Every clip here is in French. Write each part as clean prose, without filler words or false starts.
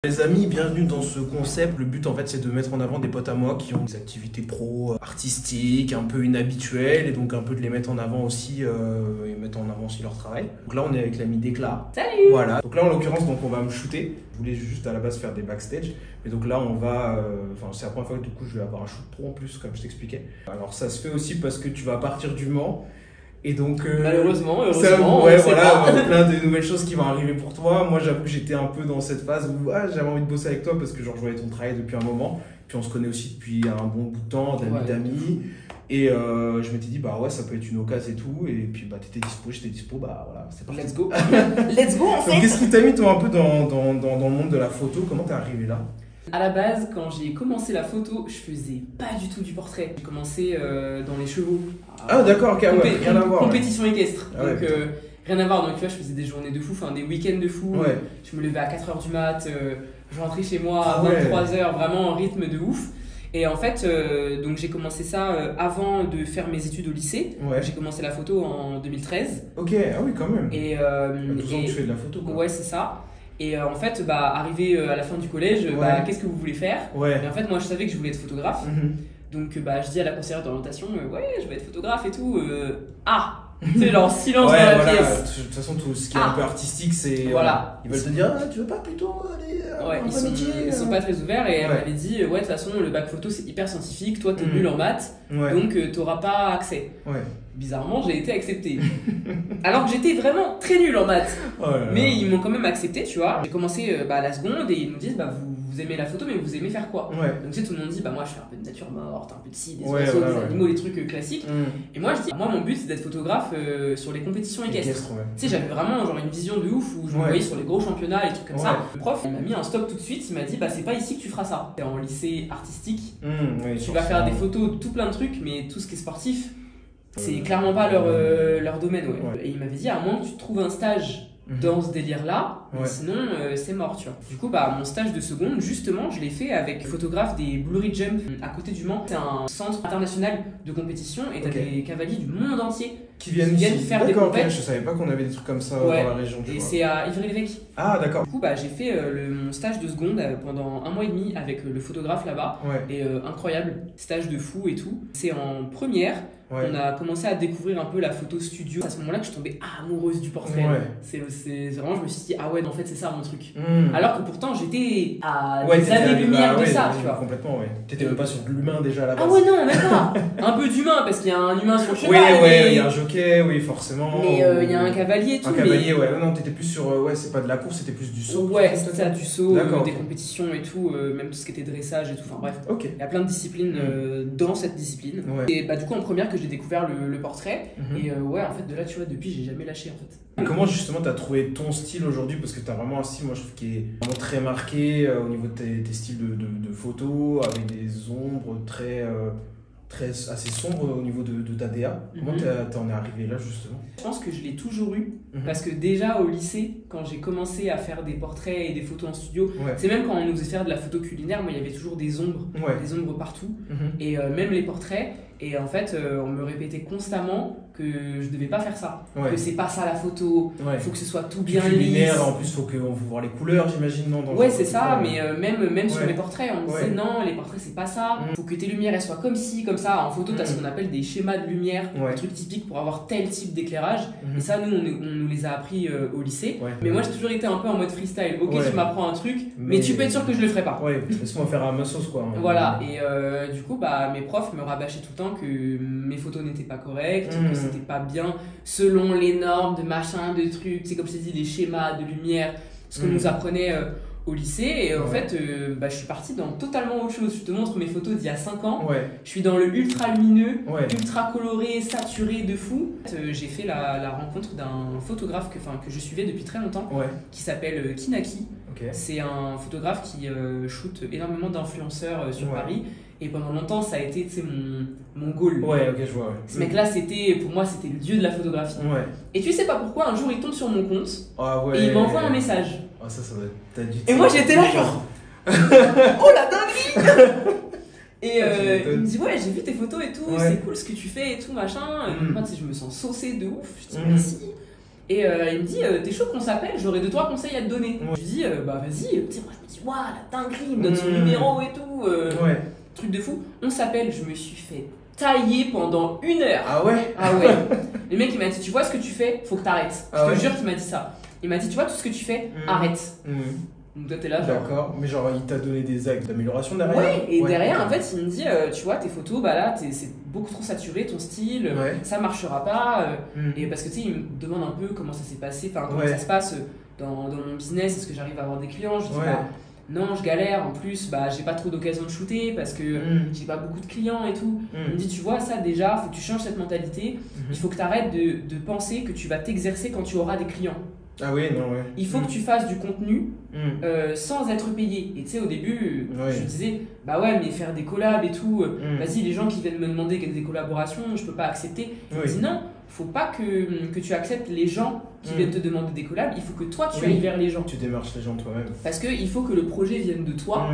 Les amis, bienvenue dans ce concept. Le but en fait c'est de mettre en avant des potes à moi qui ont des activités pro, artistiques, un peu inhabituelles et donc un peu de les mettre en avant aussi et mettre en avant aussi leur travail. Donc là on est avec l'ami Décla. Salut. Voilà. Donc là en l'occurrence donc on va me shooter. Je voulais juste à la base faire des backstage. Mais donc là on va, c'est la première fois que du coup je vais avoir un shoot pro en plus comme je t'expliquais. Alors ça se fait aussi parce que tu vas partir du Mans. Et donc, malheureusement, ouais, voilà, plein de nouvelles choses qui vont arriver pour toi. Moi, j'avoue que j'étais un peu dans cette phase où j'avais envie de bosser avec toi parce que genre, je voyais ton travail depuis un moment. Puis on se connaît aussi depuis un bon bout de temps, d'amis. Et je m'étais dit, bah ouais, ça peut être une occasion et tout. Et puis, bah t'étais dispo, j'étais dispo, bah voilà, c'est parti. Let's go. Let's go en fait. Donc, qu'est-ce qui t'a mis toi un peu dans le monde de la photo? Comment t'es arrivé là? À la base, quand j'ai commencé la photo, je faisais pas du tout du portrait. J'ai commencé dans les chevaux. Ah d'accord, ok, ouais, rien à voir. Compétition équestre. Ah, donc rien à voir. Donc tu vois, je faisais des journées de fou, enfin des week-ends de fou. Ouais. Je me levais à 4h du mat, je rentrais chez moi à 23h, vraiment en rythme de ouf. Et en fait, donc j'ai commencé ça avant de faire mes études au lycée. Ouais. J'ai commencé la photo en 2013. Ok, ah oui, quand même. Et, 12 ans que tu fais de la photo, quoi. Ouais, c'est ça. Et en fait, arrivé à la fin du collège, qu'est-ce que vous voulez faire? Ouais. Et en fait, moi, je savais que je voulais être photographe. Donc, je dis à la conseillère d'orientation, ouais, je vais être photographe et tout. C'est genre silence dans la pièce. De toute façon, tout ce qui est un peu artistique, c'est. Voilà. Ils veulent te dire, tu veux pas plutôt aller ils sont pas très ouverts et elle m'avait dit, ouais, de toute façon, le bac photo c'est hyper scientifique. Toi, t'es nul en maths, donc t'auras pas accès. Ouais. Bizarrement, j'ai été acceptée. Alors que j'étais vraiment très nulle en maths. Mais ils m'ont quand même accepté, tu vois. J'ai commencé la seconde et ils me disent, vous aimez la photo, mais vous aimez faire quoi? Donc tu sais, tout le monde dit, moi je fais un peu de nature morte, un peu de ci, des oiseaux, des animaux, des trucs classiques. Et moi je dis, moi mon but c'est d'être photographe sur les compétitions équestres. Tu sais, j'avais vraiment genre une vision de ouf où je me voyais sur les gros championnats, les trucs comme ça. Le prof il m'a mis un stop tout de suite, il m'a dit, c'est pas ici que tu feras ça. T'es en lycée artistique, tu vas faire des photos de tout plein de trucs, mais tout ce qui est sportif, c'est clairement pas leur domaine. Et il m'avait dit, à moins que tu trouves un stage dans ce délire-là, sinon c'est mort, tu vois. Du coup, mon stage de seconde, justement, je l'ai fait avec le photographe des Blue Ridge Jump à côté du Mans. C'est un centre international de compétition et t'as des cavaliers du monde entier qui viennent faire des compétitions. Je savais pas qu'on avait des trucs comme ça dans la région. Et c'est à Ivry-l'Évêque. Ah, d'accord. Du coup, j'ai fait mon stage de seconde pendant 1 mois et demi avec le photographe là-bas. Et incroyable, stage de fou et tout. C'est en première. On a commencé à découvrir un peu la photo studio. C'est à ce moment-là que je suis tombée amoureuse du portrait. C'est vraiment, je me suis dit, ah ouais, en fait, c'est ça mon truc. Alors que pourtant, j'étais à des années-lumière de ça, tu vois. Complètement, T'étais même pas sur de l'humain déjà à la base. Ah ouais, non, même pas. Un peu d'humain, parce qu'il y a un humain sur le cheval. Il y a un jockey, forcément. Mais il y a un cavalier et tout. Un cavalier, non, t'étais plus sur. C'est pas de la course, c'était plus du saut. Ouais, c'était ça, du saut, des compétitions et tout, même tout ce qui était dressage et tout. Enfin bref, il y a plein de disciplines dans cette discipline. Et du coup, en première que j'ai découvert le portrait. Et en fait, de là, tu vois, depuis, j'ai jamais lâché en fait. Comment justement t'as trouvé ton style aujourd'hui? Parce que t'as vraiment un style, moi je trouve, qui est vraiment très marqué au niveau de tes styles de photos, avec des ombres assez sombres au niveau de ta DA. Comment t'en es arrivé là justement? Je pense que je l'ai toujours eu parce que déjà au lycée, quand j'ai commencé à faire des portraits et des photos en studio, c'est même quand on nous faisait faire de la photo culinaire, moi il y avait toujours des ombres partout et même les portraits. Et en fait, on me répétait constamment que je devais pas faire ça, que c'est pas ça la photo, faut que ce soit tout bien lisse. En plus, faut voir les couleurs, j'imagine, non? C'est ça, mais même sur les portraits, on me disait non, les portraits c'est pas ça, faut que tes lumières elles soient comme ci, comme ça. En photo, t'as ce qu'on appelle des schémas de lumière, des trucs typiques pour avoir tel type d'éclairage. Et ça, nous, on nous les a appris au lycée. Mais moi, j'ai toujours été un peu en mode freestyle. Ok, tu m'apprends un truc, mais tu peux être sûr que je le ferai pas. Laisse-moi faire à ma sauce, quoi. Voilà, et du coup, mes profs me rabâchaient tout le temps que mes photos n'étaient pas correctes, que c'était pas bien selon les normes de machin, de trucs, c'est comme je t'ai dit, des schémas de lumière, ce qu'on nous apprenait au lycée. Et en fait, je suis partie dans totalement autre chose. Je te montre mes photos d'il y a 5 ans. Je suis dans le ultra lumineux, ultra coloré, saturé de fou. J'ai fait la rencontre d'un photographe que je suivais depuis très longtemps, qui s'appelle Kinaki. C'est un photographe qui shoot énormément d'influenceurs sur Paris. Et pendant longtemps, ça a été mon goal. Je vois. Ce mec-là, pour moi, c'était le dieu de la photographie. Et tu sais pas pourquoi, un jour, il tombe sur mon compte et il m'envoie un message. Ça va être Et moi, j'étais là, genre, oh la dinguerie. Et il me dit, ouais, j'ai vu tes photos et tout, c'est cool ce que tu fais et tout, machin. Moi, tu sais, je me sens saucée de ouf. Je dis, merci. Et il me dit, t'es chaud qu'on s'appelle, j'aurais 2-3 conseils à te donner. Je lui dis, bah vas-y, tu sais, moi je me dis, waouh, la dinguerie, il me donne son numéro et tout. Truc de fou. On s'appelle, je me suis fait tailler pendant 1 heure. Ah ouais? Ah ouais. Le mec il m'a dit, tu vois ce que tu fais, faut que t'arrêtes. Je te jure qu'il m'a dit ça. Il m'a dit, tu vois tout ce que tu fais, arrête. Donc toi t'es là genre... D'accord, mais genre il t'a donné des actes d'amélioration derrière? Ouais, et derrière en fait il me dit, tu vois tes photos, bah là c'est beaucoup trop saturé ton style, ça marchera pas. Et parce que tu sais il me demande un peu comment ça s'est passé, enfin comment ça se passe dans mon business, est-ce que j'arrive à avoir des clients? Je dis bah non je galère, en plus bah j'ai pas trop d'occasion de shooter parce que j'ai pas beaucoup de clients et tout. Il me dit tu vois ça déjà, faut que tu changes cette mentalité, il faut que tu arrêtes de penser que tu vas t'exercer quand tu auras des clients. Ah oui, non, ouais. Il faut que tu fasses du contenu sans être payé. Et tu sais, au début, je disais, bah ouais, mais faire des collabs et tout, vas-y, les gens qui viennent me demander des collaborations, je peux pas accepter. Il me dit non, faut pas que tu acceptes les gens qui viennent te demander des collabs, il faut que toi tu ailles vers les gens. Tu démarches les gens toi-même. Parce qu'il faut que le projet vienne de toi.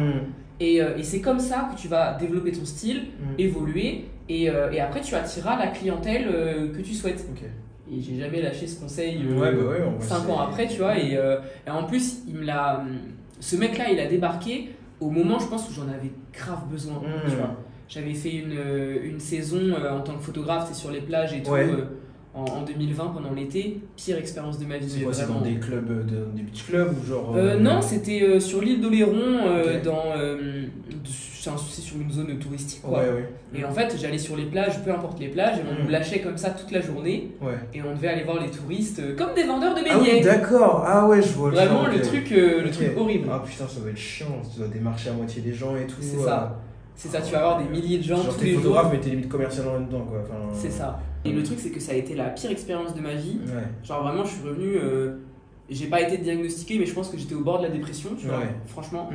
Et c'est comme ça que tu vas développer ton style, évoluer, et après tu attireras la clientèle que tu souhaites. Et j'ai jamais lâché ce conseil 5 ans après, tu vois. Et en plus, ce mec-là, il a débarqué au moment, je pense, où j'en avais grave besoin. Tu vois. J'avais fait une saison en tant que photographe, sur les plages et tout, en 2020 pendant l'été. Pire expérience de ma vie. C'est quoi, c'est dans des clubs, des beach clubs ou genre non, c'était sur l'île d'Oléron, c'est sur une zone touristique quoi. Et en fait j'allais sur les plages, peu importe les plages, et on nous lâchait comme ça toute la journée, et on devait aller voir les touristes comme des vendeurs de beignets. Ah oui, d'accord, ah ouais, je vois vraiment le truc horrible. Ah putain, ça doit être chiant, tu dois démarcher à moitié les gens et tout. C'est ça, tu vas avoir des milliers de gens genre tous les jours. Photographe, mais t'es limite commercial en même temps quoi. C'est ça. Et le truc c'est que ça a été la pire expérience de ma vie. Genre vraiment je suis revenu, j'ai pas été diagnostiqué, mais je pense que j'étais au bord de la dépression, tu vois, franchement.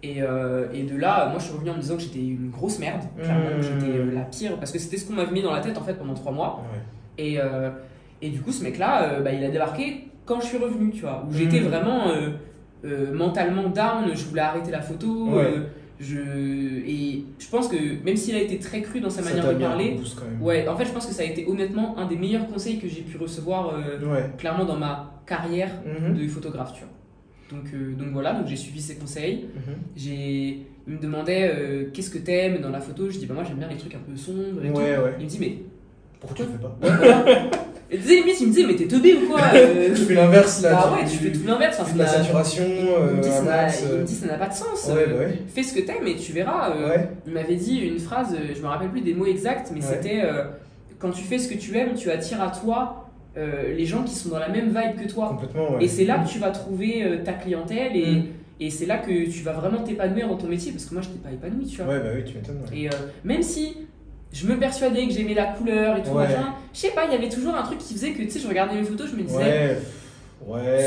Et de là, moi je suis revenu en me disant que j'étais une grosse merde, clairement, que j'étais la pire, parce que c'était ce qu'on m'avait mis dans la tête en fait pendant 3 mois. Et du coup, ce mec-là, il a débarqué quand je suis revenu, tu vois, où j'étais vraiment mentalement down, je voulais arrêter la photo. Et je pense que même s'il a été très cru dans sa manière de parler, en fait je pense que ça a été honnêtement un des meilleurs conseils que j'ai pu recevoir clairement dans ma carrière de photographe, tu vois. Donc voilà, donc j'ai suivi ses conseils. Il me demandait qu'est-ce que t'aimes dans la photo, je dis bah moi j'aime bien les trucs un peu sombres et tout. Il me dit mais pourquoi tu le fais pas? Et tu sais, limite, il me disait, mais t'es teubé ou quoi? Tu fais l'inverse là. Ah ouais, tu fais tout l'inverse. Tu fais de la saturation. Il me dit, ça n'a pas de sens. Fais ce que t'aimes et tu verras. Il m'avait dit une phrase, je me rappelle plus des mots exacts, mais c'était quand tu fais ce que tu aimes, tu attires à toi les gens qui sont dans la même vibe que toi. Complètement, et c'est là que tu vas trouver ta clientèle et c'est là que tu vas vraiment t'épanouir dans ton métier, parce que moi, je n'étais pas épanoui, tu vois. Ouais, bah oui, tu m'étonnes. Et même si je me persuadais que j'aimais la couleur et tout machin, je sais pas, il y avait toujours un truc qui faisait que tu sais, je regardais mes photos, je me disais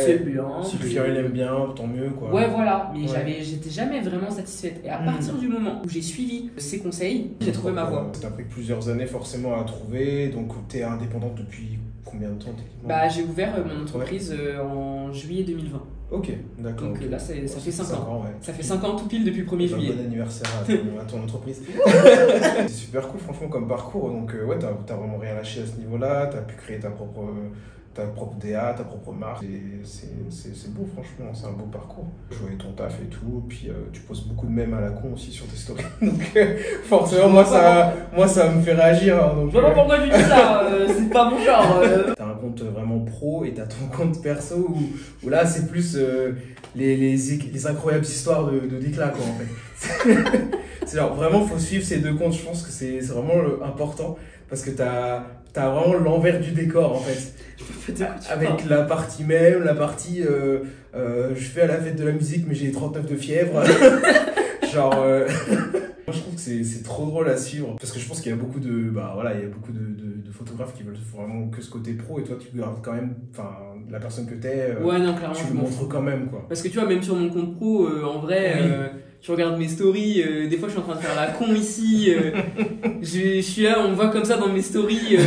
c'est bien, si le client il aime bien, tant mieux quoi. Ouais voilà, mais j'étais jamais vraiment satisfaite. Et à partir du moment où j'ai suivi ses conseils, j'ai trouvé ma voie. Ça t'a pris plusieurs années forcément à trouver, donc t'es indépendante depuis combien de temps techniquement? Bah j'ai ouvert mon entreprise en juillet 2020. Ok, d'accord. Donc là ça fait 5 ans. Ça fait 5 ans tout pile depuis le 1er juillet. Bon anniversaire à ton entreprise. C'est super cool franchement comme parcours, donc t'as vraiment rien lâché à ce niveau-là, t'as pu créer ta propre DA, ta propre marque, c'est beau franchement, c'est un beau parcours. Je voyais ton taf et tout, puis tu poses beaucoup de mèmes à la con aussi sur tes stories, donc forcément moi ça me fait réagir. Hein, donc, je vois pas pourquoi tu dis ça, c'est pas mon genre. T'as un compte vraiment pro et t'as ton compte perso où là c'est plus les incroyables histoires de d'éclat quoi en fait. C'est genre vraiment faut suivre ces deux comptes, je pense que c'est vraiment important parce que t'as vraiment l'envers du décor en fait. Avec la partie même, la partie je fais à la fête de la musique mais j'ai 39 de fièvre. Genre moi je trouve que c'est trop drôle à suivre parce que je pense qu'il y a beaucoup de photographes qui veulent vraiment que ce côté pro et toi tu gardes quand même la personne que t'es, tu le montres quand même quoi. Parce que tu vois même sur mon compte pro en vrai tu regardes mes stories, des fois je suis en train de faire la con ici, je suis là, on me voit comme ça dans mes stories,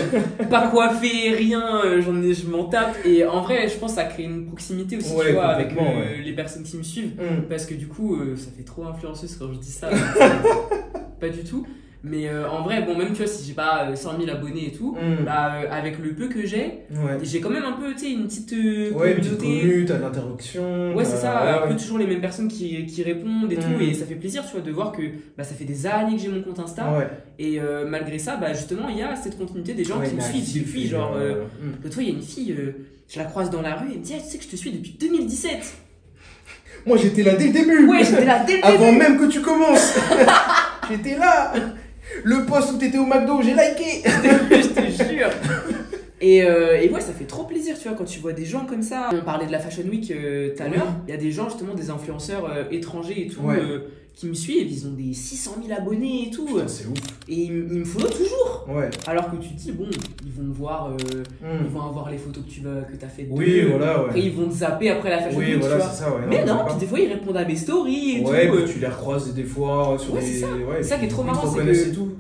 pas coiffé, rien, je m'en tape. Et en vrai, je pense que ça crée une proximité aussi, tu vois, avec les personnes qui me suivent, parce que du coup, ça fait trop influenceuse quand je dis ça, pas du tout. Mais en vrai, bon, même tu vois, si j'ai pas 100 000 abonnés et tout, bah, avec le peu que j'ai quand même un peu, tu sais, une petite communauté. Une petite commune, t'as l'interaction. Ouais, c'est ça, un peu toujours les mêmes personnes qui répondent et tout, et ça fait plaisir, tu vois, de voir que bah, ça fait des années que j'ai mon compte Insta, et malgré ça, bah, justement, il y a cette continuité des gens qui me suivent depuis, genre, l'autre fois, il y a une fille, je la croise dans la rue, elle me dit, tu sais que je te suis depuis 2017. Moi, j'étais là dès le début. Ouais, j'étais là dès le début. Avant même que tu commences. J'étais là. Le post où t'étais au McDo, j'ai liké. Je te jure. Et ouais, ça fait trop plaisir, tu vois, quand tu vois des gens comme ça. On parlait de la Fashion Week tout à l'heure. Il y a des gens, justement, des influenceurs étrangers et tout, qui me suivent. Ils ont des 600 000 abonnés et tout. Putain, c'est ouf. Et ils me follow toujours. Ouais. Alors que tu te dis, bon, ils vont voir, ils vont avoir les photos que t'as fait de oui, voilà, Après, ils vont te zapper après la Fashion Week, voilà, tu vois. C'est ça, mais non, puis des fois, ils répondent à mes stories et tout. Ouais, puis tu les recroises des fois sur des... c'est ça. C'est ça qui est trop marrant, c'est que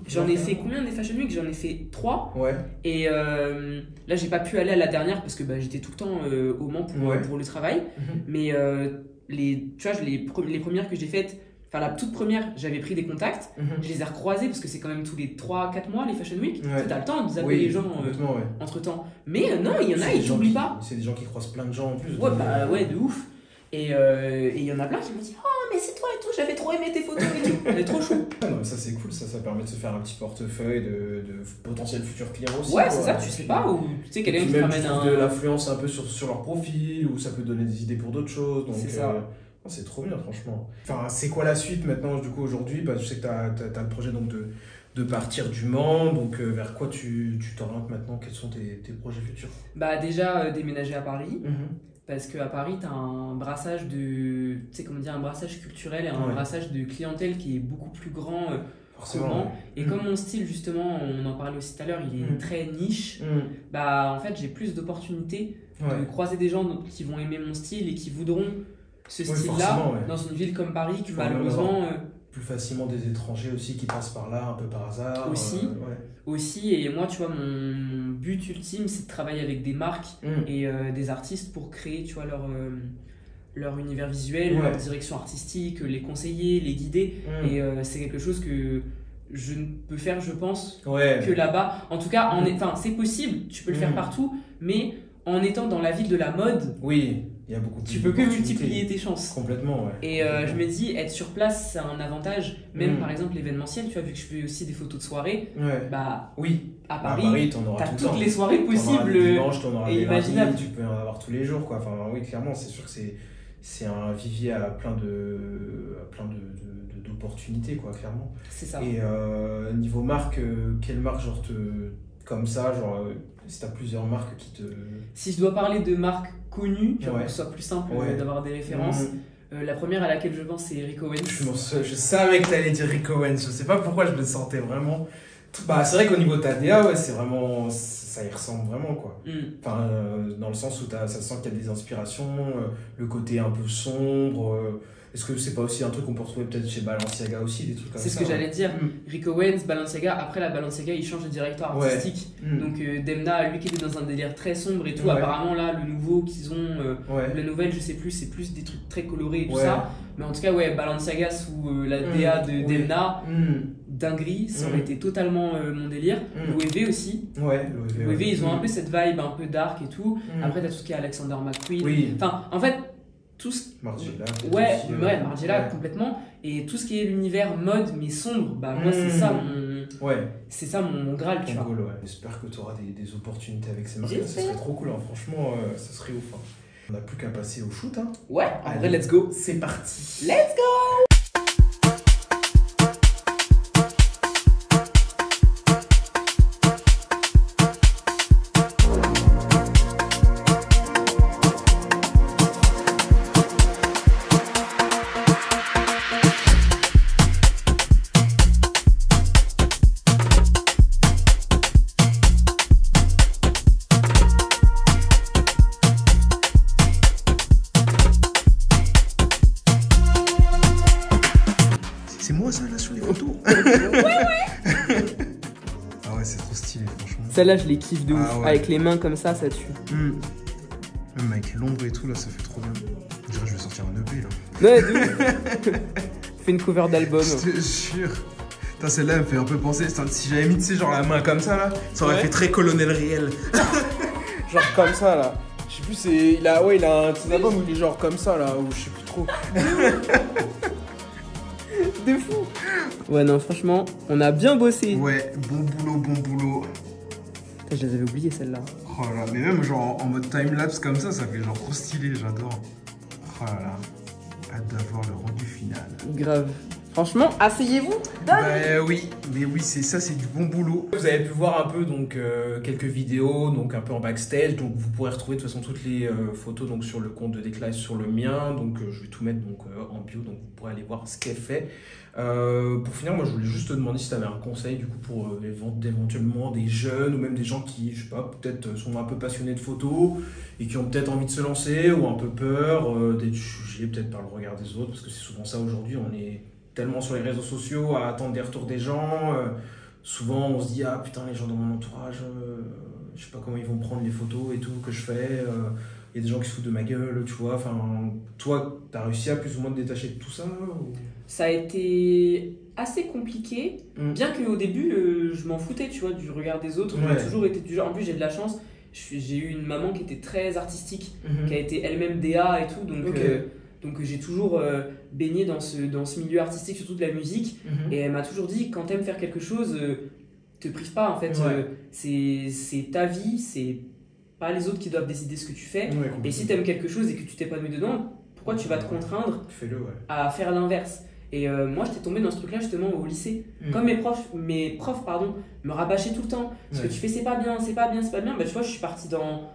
j'en ai fait combien des Fashion Week? J'en ai fait 3. Ouais. Et là, j'ai pas pu aller à la dernière parce que bah, j'étais tout le temps au Mans pour le travail. Mais tu vois, les premières que j'ai faites, enfin la toute première, j'avais pris des contacts, je les ai recroisés parce que c'est quand même tous les 3-4 mois les Fashion Week. T'as le temps de zapper les gens entre temps. Mais non, il y en a, ils t'oublient pas. C'est des gens qui croisent plein de gens en plus. Ouais, bah ouais, de ouf. Et il y en a plein qui me disent, oh, mais c'est toi et tout, j'avais trop aimé tes photos et tout. Elle est trop chou. Non, mais ça c'est cool, ça permet de se faire un petit portefeuille de potentiels futurs clients aussi. Ouais, c'est ça, tu sais pas, ou tu sais quelqu'un qui te ramène de l'influence un peu sur leur profil, ou ça peut donner des idées pour d'autres choses. Donc, c'est ça. C'est trop bien, franchement. Enfin, c'est quoi la suite maintenant, du coup, aujourd'hui? Bah, je sais que t'as le projet donc, de partir du Mans, donc vers quoi tu t'orientes maintenant? Quels sont tes projets futurs? Bah, déjà, déménager à Paris. Parce qu'à Paris, tu as un brassage de, tu sais comment dire, un brassage culturel et un brassage de clientèle qui est beaucoup plus grand qu'au Mans. Et comme mon style, justement, on en parlait aussi tout à l'heure, il est très niche, bah en fait, j'ai plus d'opportunités de croiser des gens qui vont aimer mon style et qui voudront ce style-là dans une ville comme Paris, que malheureusement... plus facilement des étrangers aussi qui passent par là, un peu par hasard. Aussi, et moi, tu vois, mon but ultime, c'est de travailler avec des marques et des artistes pour créer, tu vois, leur univers visuel, leur direction artistique, les conseiller, les guider. Et c'est quelque chose que je ne peux faire, je pense, que là-bas. En tout cas, c'est possible, tu peux le faire partout, mais en étant dans la ville de la mode... Oui. Il y a beaucoup tu peux que multiplier tes chances. Complètement, Et je me dis, être sur place, c'est un avantage. Même par exemple l'événementiel, tu vois, vu que je fais aussi des photos de soirée, bah à Paris, t'as toutes les soirées possibles et imaginables. Tu peux en avoir tous les jours, quoi. Enfin, oui, clairement, c'est sûr que c'est un vivier à plein d'opportunités, quoi, clairement. C'est ça. Et niveau marque, quelle marque, genre, comme ça, genre, si t'as plusieurs marques qui te... Si je dois parler de marques connues, pour que ce soit plus simple d'avoir des références, la première à laquelle je pense, c'est Rick Owens. Je savais que t'allais dire Rick Owens, je sais pas pourquoi je le sentais vraiment. Bah, c'est vrai qu'au niveau de ta DA, c'est vraiment... ça y ressemble vraiment, quoi. Enfin, dans le sens où ça sent qu'il y a des inspirations, le côté un peu sombre... Est-ce que c'est pas aussi un truc qu'on peut retrouver peut-être chez Balenciaga aussi, des trucs comme ça? C'est ce que j'allais dire. Rick Owens, Balenciaga, après la Balenciaga, il change de directeur artistique. Donc Demna, lui qui était dans un délire très sombre et tout, apparemment là, le nouveau qu'ils ont, la nouvelle, je sais plus, c'est plus des trucs très colorés et tout ça. Mais en tout cas, Balenciaga sous la DA de Demna, dinguerie, ça aurait été totalement mon délire. L'OEV aussi. L'OEV, ils ont un peu cette vibe un peu dark et tout. Après, t'as tout ce qui est Alexander McQueen. Enfin, en fait, tout ce... Margiela. Margiela complètement. Et tout ce qui est l'univers mode mais sombre, bah moi c'est ça mon... c'est ça mon Graal, tu vois. J'espère que tu auras des opportunités avec ces marques. Ça serait trop cool, hein. Franchement, ça serait ouf. Hein. On n'a plus qu'à passer au shoot. Hein. Ouais, en vrai, let's go. C'est parti. Let's go. C'est moi ça là sur les photos. Ah ouais, c'est trop stylé franchement. Celle-là je les kiffe de ouf. Avec les mains comme ça tue. Même avec l'ombre et tout là, ça fait trop bien. Je dirais que je vais sortir un EP là. Ouais, de ouf. Fais une cover d'album. Je te jure. Celle-là, elle me fait un peu penser. Si j'avais mis, tu sais, genre la main comme ça, là, ça aurait fait très colonel réel. Genre comme ça, là. Je sais plus, c'est. Il a un petit album où il est genre comme ça, là, ou je sais plus trop. De fou. Ouais, non, franchement, on a bien bossé. Ouais, bon boulot, bon boulot. Putain, je les avais oubliées, celles-là. Oh là, mais même genre en mode time-lapse comme ça fait genre trop stylé, j'adore. Oh là là, hâte d'avoir le rendu final. Grave. Franchement, asseyez-vous. Oui, mais oui, c'est ça, c'est du bon boulot. Vous avez pu voir un peu donc quelques vidéos, donc un peu en backstage, donc vous pourrez retrouver de toute façon toutes les photos donc sur le compte de Décla et sur le mien, donc je vais tout mettre donc en bio, donc vous pourrez aller voir ce qu'elle fait. Pour finir, moi je voulais juste te demander si tu avais un conseil du coup pour éventuellement des jeunes ou même des gens qui, je sais pas, peut-être sont un peu passionnés de photos et qui ont peut-être envie de se lancer ou un peu peur d'être jugés peut-être par le regard des autres, parce que c'est souvent ça aujourd'hui, on est tellement sur les réseaux sociaux à attendre des retours des gens. Souvent on se dit ah putain les gens dans mon entourage, je sais pas comment ils vont prendre les photos et tout que je fais. Il y a des gens qui se foutent de ma gueule, tu vois. Enfin, toi, t'as réussi à plus ou moins te détacher de tout ça ou... Ça a été assez compliqué, bien qu'au début, je m'en foutais, tu vois, du regard des autres. Ouais. J'ai toujours été du genre. En plus, j'ai de la chance. J'ai eu une maman qui était très artistique, qui a été elle-même DA et tout, donc. Donc j'ai toujours baigné dans ce milieu artistique, surtout de la musique. Et elle m'a toujours dit, quand t'aimes faire quelque chose, te prive pas en fait. C'est ta vie, c'est pas les autres qui doivent décider ce que tu fais. Et si t'aimes quelque chose et que tu t'épanouis dedans, pourquoi tu vas te contraindre à faire l'inverse? Et moi j'étais tombée dans ce truc-là justement au lycée. Comme mes profs me rabâchaient tout le temps. Ce que tu fais c'est pas bien, c'est pas bien, c'est pas bien. Bah tu vois, je suis partie dans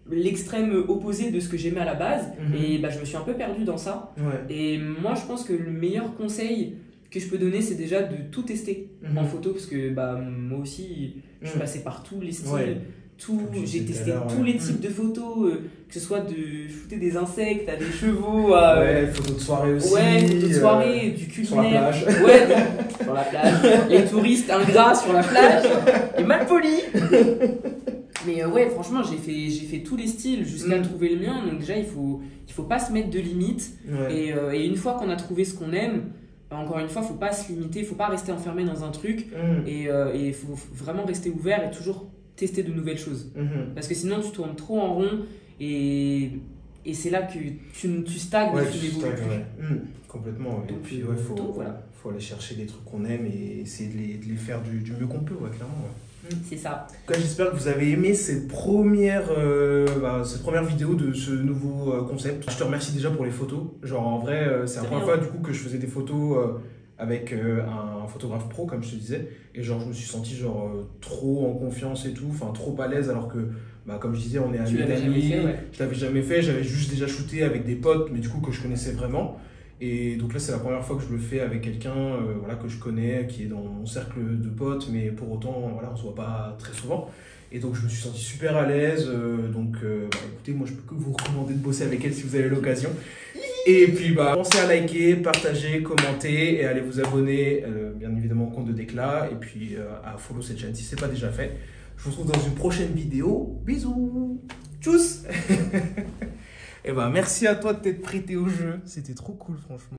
l'extrême opposé de ce que j'aimais à la base et bah, je me suis un peu perdue dans ça. Et moi je pense que le meilleur conseil que je peux donner c'est déjà de tout tester en photo, parce que bah, moi aussi je suis passé par tous les styles, j'ai testé tous les types de photos, que ce soit de shooter des insectes à des chevaux à photos de soirée aussi, photos de soirée, du culinaire sur la plage, sur la plage, les touristes ingrats sur la plage et mal polis. Mais ouais, franchement, j'ai fait tous les styles jusqu'à trouver le mien. Donc déjà, il faut pas se mettre de limites. Et une fois qu'on a trouvé ce qu'on aime, encore une fois, faut pas se limiter, faut pas rester enfermé dans un truc. Et il faut vraiment rester ouvert et toujours tester de nouvelles choses. Parce que sinon, tu tournes trop en rond et c'est là que tu stagnes et tu n'évolues plus. Complètement. Donc, et puis, faut aller chercher des trucs qu'on aime et essayer de les faire du mieux qu'on peut, clairement. C'est ça. J'espère que vous avez aimé cette première vidéo de ce nouveau concept. Je te remercie déjà pour les photos. Genre en vrai, c'est la première fois du coup que je faisais des photos avec un photographe pro, comme je te disais. Et genre je me suis senti genre trop en confiance et tout, enfin trop à l'aise, alors que comme je disais, on est amis d'amis. Je l'avais jamais fait, j'avais juste déjà shooté avec des potes, mais du coup que je connaissais vraiment. Et donc là, c'est la première fois que je le fais avec quelqu'un que je connais, qui est dans mon cercle de potes, mais pour autant, on se voit pas très souvent. Et donc, je me suis senti super à l'aise. Écoutez, moi, je peux que vous recommander de bosser avec elle si vous avez l'occasion. Et puis, pensez à liker, partager, commenter et allez vous abonner, bien évidemment, au compte de Décla. Et puis, à follow cette chaîne si ce n'est pas déjà fait. Je vous retrouve dans une prochaine vidéo. Bisous. Tchuss. Et merci à toi de t'être prêté au jeu. C'était trop cool, franchement.